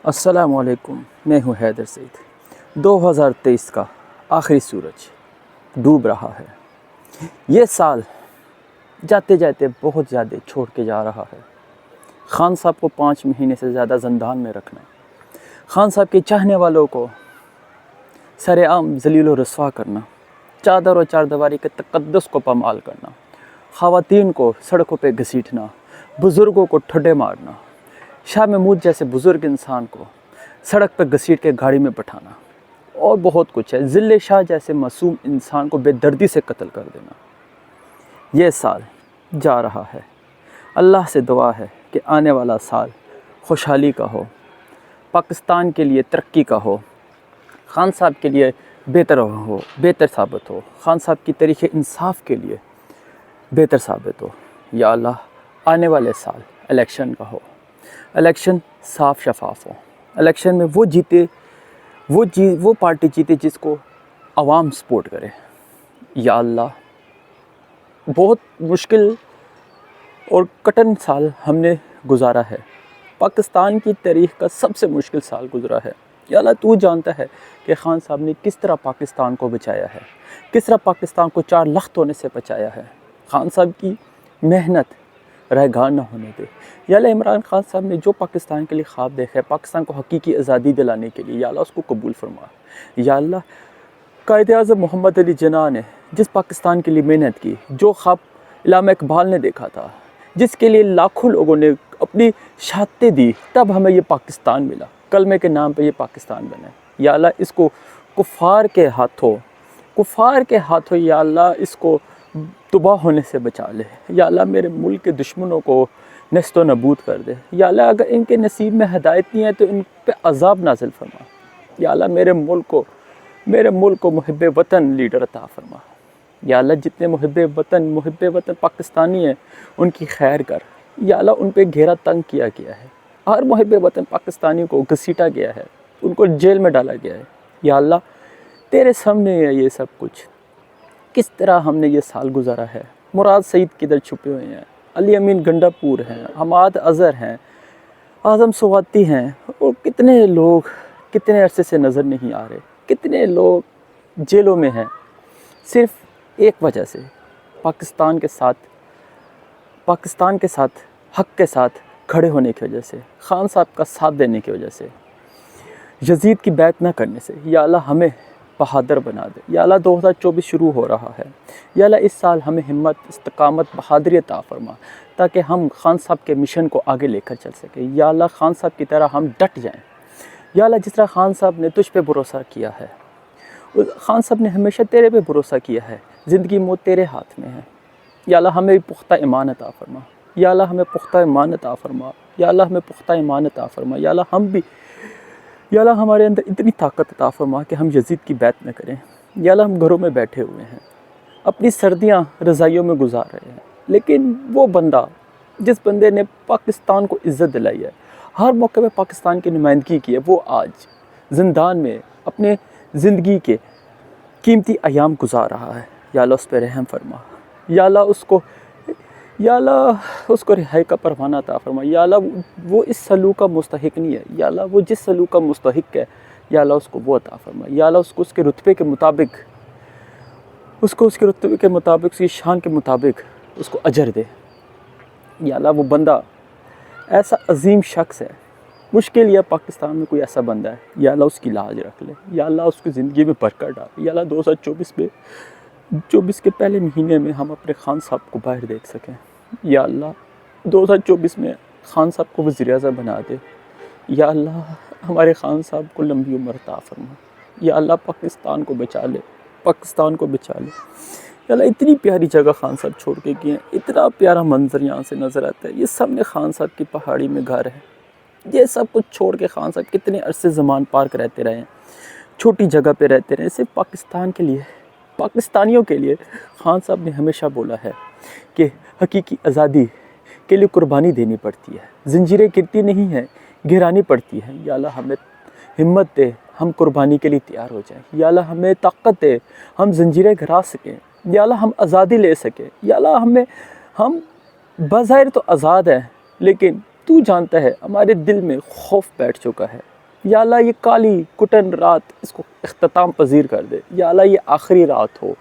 السلام علیکم، میں ہوں حیدر سعید۔ 2023 کا آخری سورج ڈوب رہا ہے۔ یہ سال جاتے جاتے بہت زیادہ چھوڑ کے جا رہا ہے۔ خان صاحب کو 5 مہینے سے زیادہ زندان میں رکھنا، خان صاحب کے چاہنے والوں کو سر عام ذلیل و رسوا کرنا، چادر و چاردیواری کے تقدس کو پامال کرنا، خواتین کو سڑکوں پہ گھسیٹنا، بزرگوں کو ٹھڈے مارنا، شاہ محمود جیسے بزرگ انسان کو سڑک پہ گھسیٹ کے گاڑی میں بٹھانا، اور بہت کچھ ہے۔ ذل شاہ جیسے معصوم انسان کو بے دردی سے قتل کر دینا۔ یہ سال جا رہا ہے۔ اللہ سے دعا ہے کہ آنے والا سال خوشحالی کا ہو، پاکستان کے لیے ترقی کا ہو، خان صاحب کے لیے بہتر ثابت ہو، خان صاحب کی تاریخ انصاف کے لیے بہتر ثابت ہو۔ یا اللہ، آنے والے سال الیکشن کا ہو، الیکشن صاف شفاف ہو، الیکشن میں وہ پارٹی جیتے جس کو عوام سپورٹ کرے۔ یا اللہ، بہت مشکل اور کٹن سال ہم نے گزارا ہے، پاکستان کی تاریخ کا سب سے مشکل سال گزرا ہے۔ یا اللہ، تو جانتا ہے کہ خان صاحب نے کس طرح پاکستان کو بچایا ہے، کس طرح پاکستان کو 4 لخت ہونے سے بچایا ہے۔ خان صاحب کی محنت رائیگاں نہ ہونے دے۔ یا اللہ، عمران خان صاحب نے جو پاکستان کے لیے خواب دیکھا ہے، پاکستان کو حقیقی آزادی دلانے کے لیے، یا اللہ اس کو قبول فرما۔ یا اللہ، قائد اعظم محمد علی جناح نے جس پاکستان کے لیے محنت کی، جو خواب علامہ اقبال نے دیکھا تھا، جس کے لیے لاکھوں لوگوں نے اپنی شہادتیں دی، تب ہمیں یہ پاکستان ملا، کلمے کے نام پہ یہ پاکستان بنا ہے۔ یا اللہ، اس کو کفار کے ہاتھوں یا اللہ اس کو تباہ ہونے سے بچا لے۔ یا اللہ، میرے ملک کے دشمنوں کو نیست و نابود کر دے۔ یا اللہ، اگر ان کے نصیب میں ہدایت نہیں ہے تو ان پہ عذاب نازل فرما۔ یا اللہ، میرے ملک کو محب وطن لیڈر عطا فرما۔ یا اللہ، جتنے محب وطن پاکستانی ہیں ان کی خیر کر۔ یا اللہ، ان پہ گھیرا تنگ کیا گیا ہے، ہر محب وطن پاکستانی کو گھسیٹا گیا ہے، ان کو جیل میں ڈالا گیا ہے۔ یا اللہ، تیرے سامنے ہے یہ سب کچھ، کس طرح ہم نے یہ سال گزارا ہے۔ مراد سعید کدھر چھپے ہوئے ہیں، علی امین گنڈا پور ہیں، حماد اظہر ہیں، اعظم سواتی ہیں، اور کتنے لوگ کتنے عرصے سے نظر نہیں آ رہے، کتنے لوگ جیلوں میں ہیں، صرف ایک وجہ سے، پاکستان کے ساتھ حق کے ساتھ کھڑے ہونے کی وجہ سے، خان صاحب کا ساتھ دینے کی وجہ سے، یزید کی بیعت نہ کرنے سے۔ یا اللہ، ہمیں بہادر بنا دے۔ یا اللہ، 2024 شروع ہو رہا ہے۔ یا اللہ، اس سال ہمیں ہمت، استقامت، بہادری عطا فرما، تاکہ ہم خان صاحب کے مشن کو آگے لے کر چل سکیں۔ یا اللہ، خان صاحب کی طرح ہم ڈٹ جائیں۔ یا اللہ، جس طرح خان صاحب نے تجھ پہ بھروسہ کیا ہے، خان صاحب نے ہمیشہ تیرے پہ بھروسہ کیا ہے، زندگی موت تیرے ہاتھ میں ہے۔ یا اللہ، ہمیں پختہ ایمان عطا فرما۔ یا اللہ، ہمیں پختہ ایمان عطا فرما۔ یا اللہ، ہمیں پختہ ایمان عطا فرما۔ یا اللہ، یا اللہ، ہمارے اندر اتنی طاقت عطا فرما کہ ہم یزید کی بیعت نہ کریں۔ یا اللہ، ہم گھروں میں بیٹھے ہوئے ہیں، اپنی سردیاں رضائیوں میں گزار رہے ہیں، لیکن وہ بندہ، جس بندے نے پاکستان کو عزت دلائی ہے، ہر موقع پہ پاکستان کی نمائندگی کی ہے، وہ آج زندان میں اپنے زندگی کے قیمتی ایام گزار رہا ہے۔ یا اللہ، اس پہ رحم فرما۔ یا اللہ، اس کو رہائی کا پروانہ عطا فرما۔ یا اللہ، وہ اس سلوک کا مستحق نہیں ہے۔ یا اللہ، وہ جس سلوک کا مستحق ہے، یا اللہ اس کو وہ عطا فرما۔ یا اللہ، اس کو اس کے رتبے کے مطابق، اس کی شان کے مطابق اس کو اجر دے۔ یا اللہ، وہ بندہ ایسا عظیم شخص ہے، مشکل یا پاکستان میں کوئی ایسا بندہ ہے، یا اللہ اس کی لاج رکھ لے۔ یا اللہ، اس کی زندگی میں برکت ڈال۔ یا اللہ، 2024 کے پہلے مہینے میں ہم اپنے خان صاحب کو باہر دیکھ سکیں۔ یا اللہ، 2024 میں خان صاحب کو وزیر اعظم بنا دے۔ یا اللہ، ہمارے خان صاحب کو لمبی عمر عطا فرما۔ یا اللہ، پاکستان کو بچا لے۔ یا اللہ، اتنی پیاری جگہ خان صاحب چھوڑ کے گئے ہیں، اتنا پیارا منظر یہاں سے نظر آتا ہے۔ یہ سب نے خان صاحب کی پہاڑی میں گھر ہے، یہ سب کچھ چھوڑ کے خان صاحب کتنے عرصے زمان پارک رہتے رہے ہیں، چھوٹی جگہ پہ رہتے رہے، صرف پاکستان کے لیے، پاکستانیوں کے لیے۔ خان صاحب نے ہمیشہ بولا ہے کہ حقیقی آزادی کے لیے قربانی دینی پڑتی ہے، زنجیریں گرتی نہیں ہیں، گرانی پڑتی ہیں۔ یا اللہ، ہمیں ہمت دے، ہم قربانی کے لیے تیار ہو جائیں۔ یا اللہ، ہمیں طاقت دے، ہم زنجیریں گرا سکیں۔ یا اللہ، ہم آزادی لے سکیں۔ یا اللہ، ہم بظاہر تو آزاد ہیں، لیکن تو جانتا ہے ہمارے دل میں خوف بیٹھ چکا ہے، یا اللہ یہ کالی کٹن رات اس کو اختتام پذیر کر دے، یا اللہ یہ آخری رات ہو،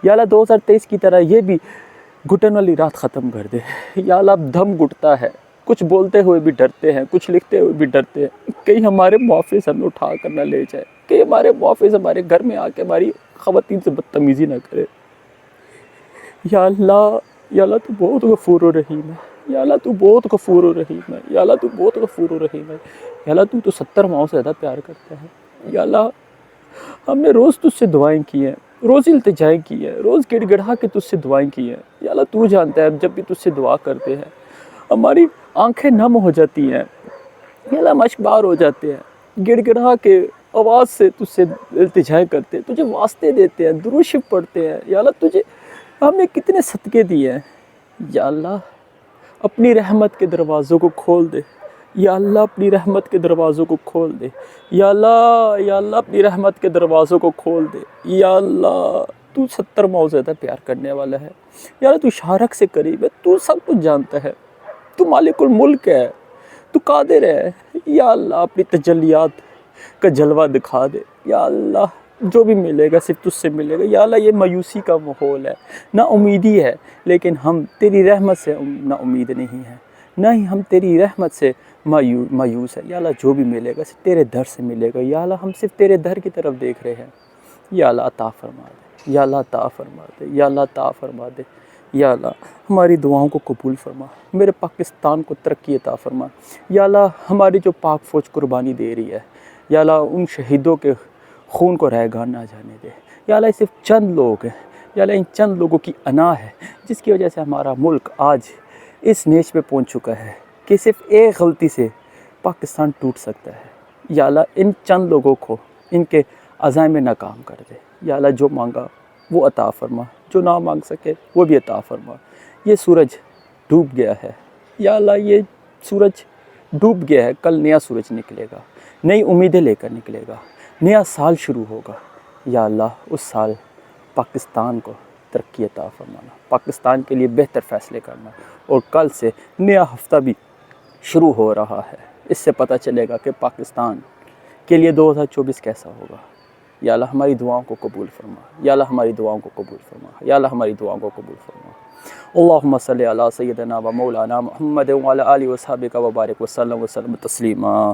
یا اللہ 2023 کی طرح یہ بھی گھٹن والی رات ختم کر دے۔ یا اللہ اب دم گھٹتا ہے، کچھ بولتے ہوئے بھی ڈرتے ہیں، کچھ لکھتے ہوئے بھی ڈرتے ہیں، کہیں ہمارے محافظ ہمیں اٹھا کر نہ لے جائے، کہ ہمارے محافظ ہمارے گھر میں آ کے ہماری خواتین سے بدتمیزی نہ کرے۔ یا اللہ تو بہت غفور و رحیم ہے، یا اللہ تو بہت غفور و رحیم ہے، یا اللہ تو بہت غفور و رحیم ہے، یا اللہ تو 70 ماؤں سے زیادہ پیار کرتا ہے۔ یا اللہ ہم نے روز تجھ سے دعائیں کی ہیں، روز التجائیں کی ہیں، روز گڑ گڑا کے تجھ سے دعائیں کی ہیں۔ یا اللہ تو جانتا ہے جب بھی تجھ سے دعا کرتے ہیں ہماری آنکھیں نم ہو جاتی ہیں، یا اللہ ہم اشکبار ہو جاتے ہیں، گڑ گڑا کے آواز سے تجھ سے التجائیں کرتے ہیں، تجھے واسطے دیتے ہیں، درود شریف پڑھتے ہیں۔ یا اللہ تجھے ہم نے کتنے صدقے دیے ہیں، یا اللہ اپنی رحمت کے دروازوں کو کھول دے، یا اللہ اپنی رحمت کے دروازوں کو کھول دے، یا اللہ اپنی رحمت کے دروازوں کو کھول دے۔ یا اللہ تو 70 ماؤں سے زیادہ پیار کرنے والا ہے، یا اللہ تو شارک سے قریب ہے، تو سب کچھ جانتا ہے، تو مالک الملک ہے، تو قادر ہے۔ یا اللہ اپنی تجلیات کا جلوہ دکھا دے، یا اللہ جو بھی ملے گا صرف تجھ سے ملے گا۔ یا اللہ یہ مایوسی کا ماحول ہے، نا امیدی ہے، لیکن ہم تیری رحمت سے نا امید نہیں ہیں، نہ ہی ہم تیری رحمت سے مایوس ہے۔ یا اللہ جو بھی ملے گا صرف تیرے در سے ملے گا، یا اللہ ہم صرف تیرے در کی طرف دیکھ رہے ہیں۔ یا اللہ عطا فرما دے، یا اللہ عطا فرما دے، یا اللہ عطا فرما دے۔ یا اللہ ہماری دعاؤں کو قبول فرما، میرے پاکستان کو ترقی عطا فرما۔ یا اللہ ہماری جو پاک فوج قربانی دے رہی ہے، یا اللہ ان شہیدوں کے خون کو ریگان نہ جانے دے۔ یا اللہ صرف چند لوگ ہیں، یا اللہ ان چند لوگوں کی انا ہے جس کی وجہ سے ہمارا ملک آج اس نیچ پہ پہنچ چکا ہے کہ صرف ایک غلطی سے پاکستان ٹوٹ سکتا ہے۔ یا اللہ ان چند لوگوں کو ان کے عزائم میں ناکام کر دے۔ یا اللہ جو مانگا وہ عطا فرما، جو نہ مانگ سکے وہ بھی عطا فرما۔ یہ سورج ڈوب گیا ہے، یا اللہ یہ سورج ڈوب گیا ہے، کل نیا سورج نکلے گا، نئی امیدیں لے کر نکلے گا، نیا سال شروع ہوگا۔ یا اللہ اس سال پاکستان کو ترقی عطا فرمانا، پاکستان کے لیے بہتر فیصلے کرنا، اور کل سے نیا ہفتہ بھی شروع ہو رہا ہے، اس سے پتہ چلے گا کہ پاکستان کے لیے 2024 کیسا ہوگا۔ یا اللہ ہماری دعاؤں کو قبول فرما، یا اللہ ہماری دعاؤں کو قبول فرما، یا اللہ ہماری دعاؤں کو قبول فرما۔ اللہم صلی علی سیدنا و مولانا محمد وعلی آلہ وصحبہ وبارک وسلم تسلیما۔